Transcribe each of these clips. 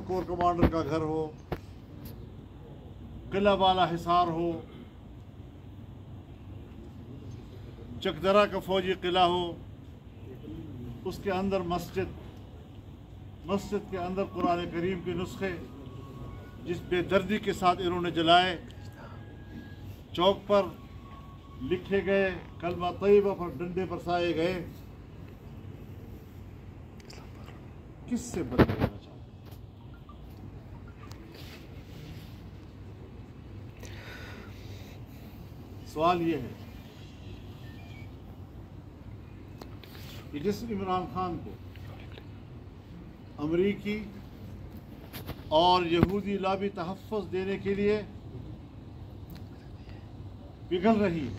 Corps commander کا گھر ہو، قلعہ بالا حصار ہو، چکدرا کا فوجی قلعہ ہو، اس کے اندر مسجد کے اندر قرآن کریم کے نسخے جس بے دردی کے ساتھ انہوں نے جلائے، چوک پر لکھے گئے، کلمہ طیبہ پر ڈنڈے برسائے گئے، کس سے بدلنا چاہتے ہیں؟ سوال یہ ہے کہ جس عمران خان کو امریکی اور یہودی لابی تحفظ دینے کے لیے پگھل رہی ہے،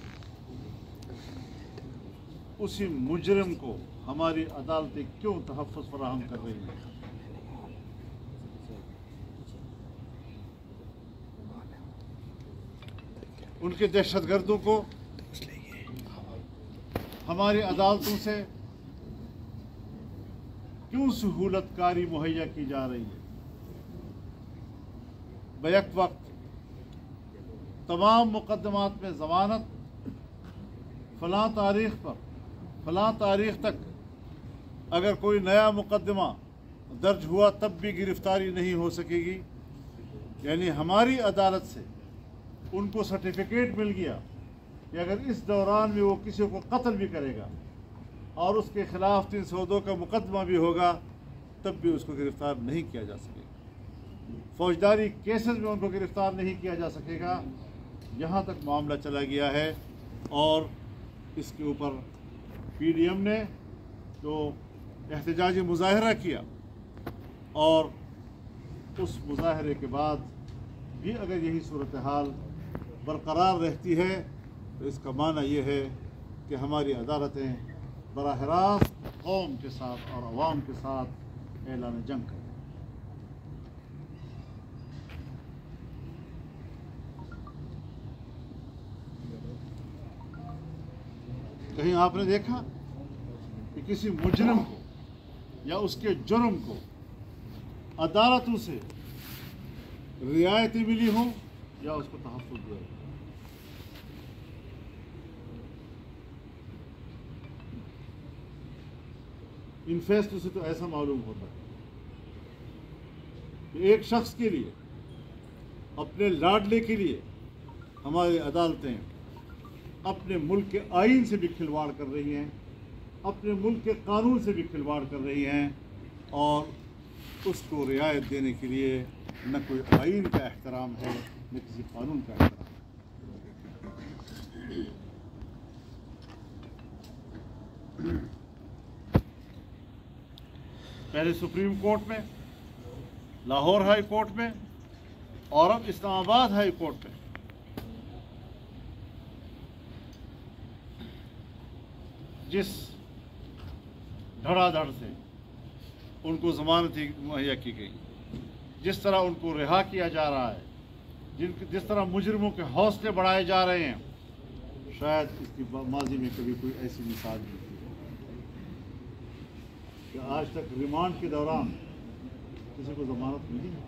اسی مجرم کو ہماری عدالتیں کیوں تحفظ فراہم کر رہی ہیں؟ ان کے دہشت گردوں کو ہماری عدالتوں سے کیوں سہولت کاری مہیا کی جا رہی ہے؟ بیک وقت تمام مقدمات میں ضمانت فلاں تاریخ پر فلاں تاریخ تک، اگر کوئی نیا مقدمہ درج ہوا تب بھی گرفتاری نہیں ہو سکے گی. یعنی ہماری عدالت سے ان کو سرٹیفکیٹ مل گیا کہ اگر اس دوران میں وہ کسی کو قتل بھی کرے گا اور اس کے خلاف 302 کا مقدمہ بھی ہوگا تب بھی اس کو گرفتار نہیں کیا جا سکے گا. فوجداری کیسز میں ان کو گرفتار نہیں کیا جا سکے گا. یہاں تک معاملہ چلا گیا ہے، اور اس کے اوپر پی ڈی ایم نے جو احتجاجی مظاہرہ کیا، اور اس مظاہرے کے بعد بھی اگر یہی صورتحال برقرار رہتی ہے تو اس کا معنی یہ ہے کہ ہماری عدالتیں براہ راست قوم کے ساتھ اور عوام کے ساتھ اعلان جنگ کریں. کہیں آپ نے دیکھا کہ کسی مجرم کو یا اس کے جرم کو عدالتوں سے رعایتیں ملی ہوں یا اس کو تحفظ دیا ہو؟ ان فیصلوں سے تو ایسا معلوم ہوتا ہے کہ ایک شخص کے لیے، اپنے لاڈلے کے لیے ہماری عدالتیں اپنے ملک کے آئین سے بھی کھلواڑ کر رہی ہیں، اپنے ملک کے قانون سے بھی کھلواڑ کر رہی ہیں، اور اس کو رعایت دینے کے لیے نہ کوئی آئین کا احترام ہے نہ کسی قانون کا احترام ہے. پہلے سپریم کورٹ میں، لاہور ہائی کورٹ میں، اور اب اسلام آباد ہائی کورٹ میں جس دھڑا دھڑ سے ان کو ضمانت مہیا کی گئی، جس طرح ان کو رہا کیا جا رہا ہے، جس طرح مجرموں کے حوصلے بڑھائے جا رہے ہیں، شاید اس کی ماضی میں کبھی کوئی ایسی مثال نہیں تھی کہ آج تک ریمانڈ کے دوران کسی کو ضمانت ملی ہے.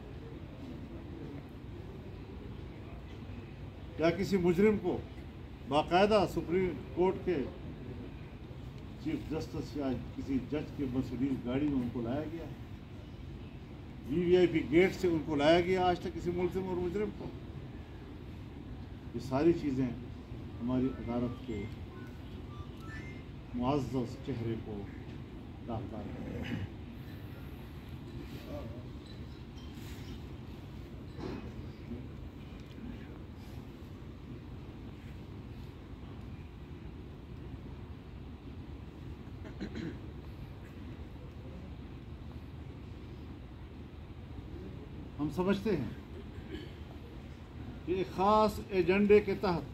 کیا کسی مجرم کو باقاعدہ سپریم کورٹ کے چیف جسٹس یا کسی جج کے مرسیڈیز گاڑی میں ان کو لایا گیا؟ VVIP گیٹ سے ان کو لایا گیا آج تک کسی ملزم اور مجرم کو؟ یہ ساری چیزیں ہماری عدالت کے معزز چہرے کو داغدار کرتی ہیں. ہم سمجھتے ہیں کہ ایک خاص ایجنڈے کے تحت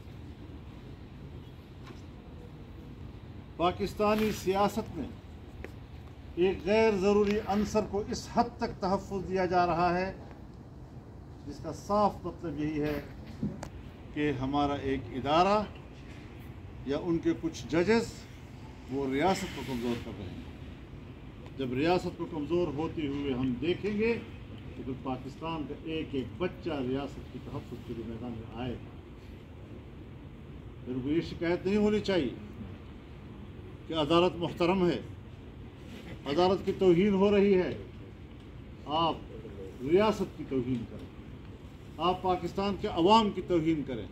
پاکستانی سیاست میں ایک غیر ضروری عنصر کو اس حد تک تحفظ دیا جا رہا ہے جس کا صاف مطلب یہی ہے کہ ہمارا ایک ادارہ یا ان کے کچھ ججز وہ ریاست کو کمزور کر رہے ہیں. جب ریاست کو کمزور ہوتے ہوئے ہم دیکھیں گے لیکن پاکستان کا ایک ایک بچہ ریاست کی تحفظ کے لیے میدان میں آئے. پھر وہ یہ شکایت نہیں ہونی چاہیے کہ عدالت محترم ہے، عدالت کی توہین ہو رہی ہے. آپ ریاست کی توہین کریں، آپ پاکستان کے عوام کی توہین کریں،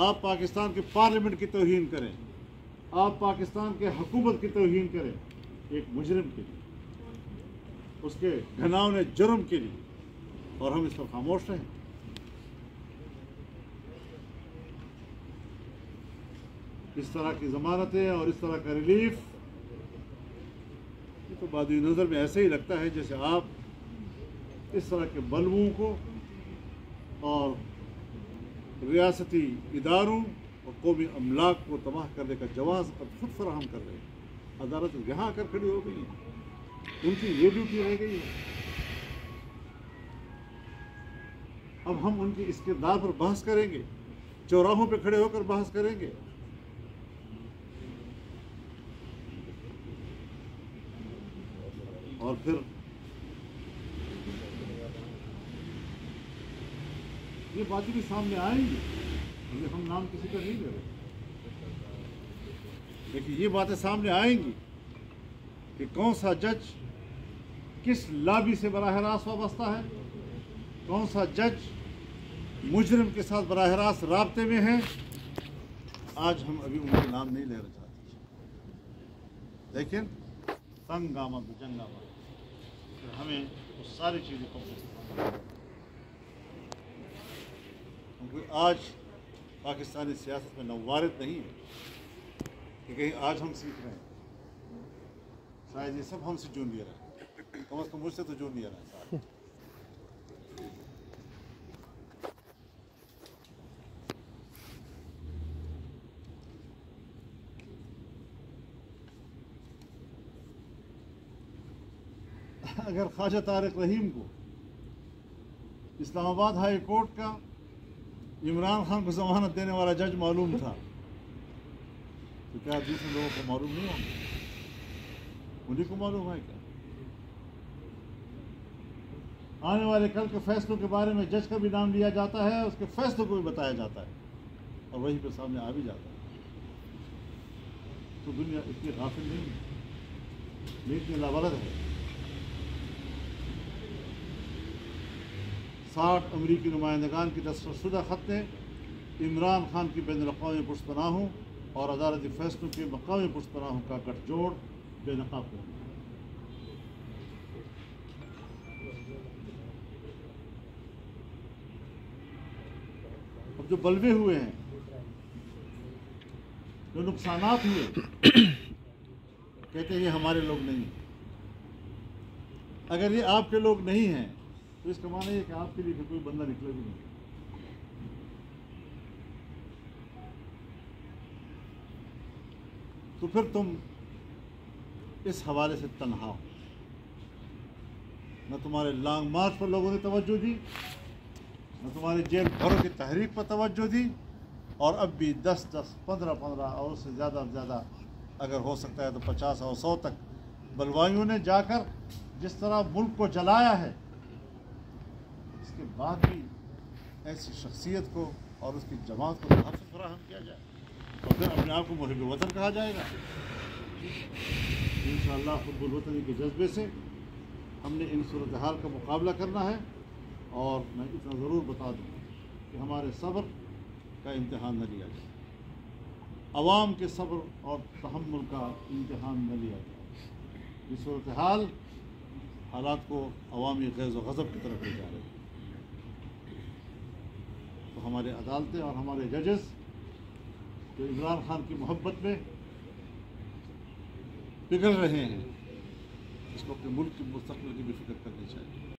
آپ پاکستان کے پارلیمنٹ کی توہین کریں، آپ پاکستان کے حکومت کی توہین کریں ایک مجرم کے لیے، اس کے گھناؤنے جرم کے لیے، اور ہم اس پر خاموش رہیں. اس طرح کی ضمانتیں اور اس طرح کا ریلیف یہ تو بادی نظر میں ایسے ہی لگتا ہے جیسے آپ اس طرح کے بلووں کو اور ریاستی اداروں اور قومی املاک کو تباہ کرنے کا جواز اب خود فراہم کر رہے ہیں. عدالت یہاں آ کر کھڑی ہو گئی ہے، ان کی یہ ڈیوٹی رہ گئی ہے. اب ہم ان کی اس کردار پر بحث کریں گے، چوراہوں پہ کھڑے ہو کر بحث کریں گے. اور پھر یہ باتیں بھی سامنے آئیں گی، ہم نام کسی کا نہیں لے رہے، لیکن یہ باتیں سامنے آئیں گی کہ کون سا جج کس لابی سے براہ راست وابستہ ہے، کون سا جج مجرم کے ساتھ براہ راست رابطے میں ہے. آج ہم ابھی ان کے نام نہیں لے رہے چاہتے، لیکن تنگ آمد جنگ آمد ہمیں وہ ساری چیزیں کیونکہ آج پاکستانی سیاست میں نوارد نہیں ہے کہ کہیں آج ہم سیکھ رہے ہیں. شاید یہ سب ہم سے جونیئر ہیں، کم از کم مجھ سے تو جونیئر ہیں صاحب. اگر خواجہ طارق رحیم کو اسلام آباد ہائی کورٹ کا عمران خان کو ضمانت دینے والا جج معلوم تھا تو کیا دوسرے لوگوں کو معلوم نہیں ہوگا؟ انہیں کو معلوم ہے کیا؟ آنے والے کل کے فیصلوں کے بارے میں جج کا بھی نام لیا جاتا ہے، اس کے فیصلوں کو بھی بتایا جاتا ہے، اور وہیں پہ سامنے آ بھی جاتا ہے. تو دنیا اتنی غافل نہیں ہے، اتنی لابلد ہے. 60 امریکی نمائندگان کی دستخط شدہ خط نے عمران خان کی بین الاقوامی پشت پناہوں اور عدالتی فیصلوں کے مقامی پشت پناہوں کا گٹھ جوڑ بے نقاب کر دیا. اب جو بلوے ہوئے ہیں، جو نقصانات ہوئے، کہتے ہیں یہ ہمارے لوگ نہیں ہیں. اگر یہ آپ کے لوگ نہیں ہیں تو اس کا معنی ہے کہ آپ کے لیے کوئی بندہ نکلے بھی نہیں. تو پھر تم اس حوالے سے تنہا ہو. نہ تمہارے لانگ مارچ پر لوگوں نے توجہ دی، نہ تمہاری جیل بھروں کی تحریک پر توجہ دی، اور اب بھی 10 15 اور اس سے زیادہ اگر ہو سکتا ہے تو 50 اور 100 تک بلوائیوں نے جا کر جس طرح ملک کو جلایا ہے، اس کے بعد بھی ایسی شخصیت کو اور اس کی جماعت کو تحفظ فراہم کیا جائے اور پھر اپنے آپ کو محب وطن کہا جائے گا. انشاءاللہ حب الوطنی کے جذبے سے ہم نے ان صورتحال کا مقابلہ کرنا ہے. اور میں اتنا ضرور بتا دوں کہ ہمارے صبر کا امتحان نہ لیا جائے، عوام کے صبر اور تحمل کا امتحان نہ لیا جائے. یہ صورتحال حالات کو عوامی غیظ و غضب کی طرف لے جا رہے ہیں. تو ہمارے عدالتیں اور ہمارے ججز جو عمران خان کی محبت میں پگھل رہے ہیں، اس کو اپنے ملک کے مستقبل کی بھی فکر کرنی چاہیے.